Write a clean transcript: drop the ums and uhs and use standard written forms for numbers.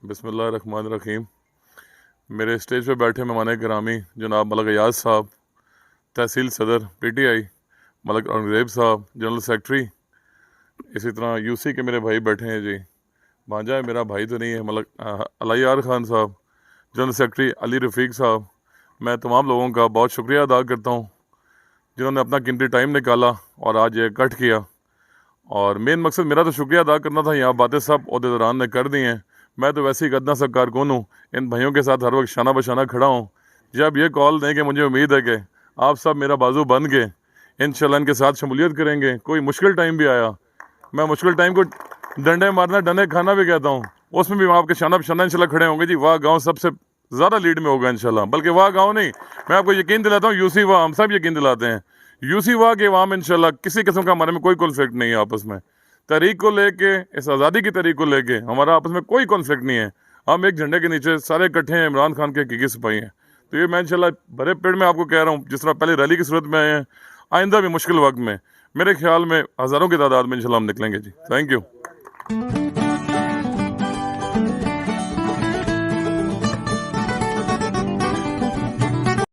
बिस्मिल्लाहिर्रहमानिर्रहीम। मेरे स्टेज पे बैठे मेहमान ग्रामी जनाब मलक अयाज साहब, तहसील सदर PTI, मलक औरंगजेब साहब जनरल सेक्रेटरी, इसी तरह UC के मेरे भाई बैठे हैं जी। भांजा है मेरा, भाई तो नहीं है, मलक अलायार खान साहब, जनरल सेक्रेटरी अली रफ़ीक साहब। मैं तमाम लोगों का बहुत शुक्रिया अदा करता हूँ जिन्होंने अपना कीमती टाइम निकाला और आज ये कट किया। और मेन मकसद मेरा तो शुक्रिया अदा करना था, यहाँ बातें सब अहदेदारान ने कर दी हैं। मैं तो वैसे ही गद्दा सा कारकुन हूँ, इन भाइयों के साथ हर वक्त शाना बशाना खड़ा हूँ। जब ये कॉल दें कि मुझे उम्मीद है कि आप सब मेरा बाजू बन के इंशाल्लाह इनके साथ शमूलियत करेंगे। कोई मुश्किल टाइम भी आया, मैं मुश्किल टाइम को डंडे मारना डंडे खाना भी कहता हूँ, उसमें भी आपके शाना बशाना इंशाल्लाह खड़े होंगे जी। वाह गाँव सबसे ज़्यादा लीड में होगा इंशाल्लाह, बल्कि वाह गाँव नहीं, मैं आपको यकीन दिलाता हूँ UC वाह, हम सब यकीन दिलाते हैं UC वाह के वाम इंशाल्लाह किसी किस्म का हमारे में कोई कॉन्फ्लिक्ट नहीं है आपस में। तहरीक को लेके, इस आज़ादी की तहरीक को लेके हमारा आपस में कोई कॉन्फ्लिक्ट नहीं है। हम एक झंडे के नीचे सारे इकट्ठे हैं, इमरान खान के हकीकी सिपाही हैं। तो ये मैं इंशाल्लाह बड़े पेड़ में आपको कह रहा हूँ, जिस तरह पहले रैली की सूरत में आए हैं, आइंदा भी मुश्किल वक्त में मेरे ख्याल में हज़ारों की तादाद में इंशाल्लाह हम निकलेंगे जी। Thank you.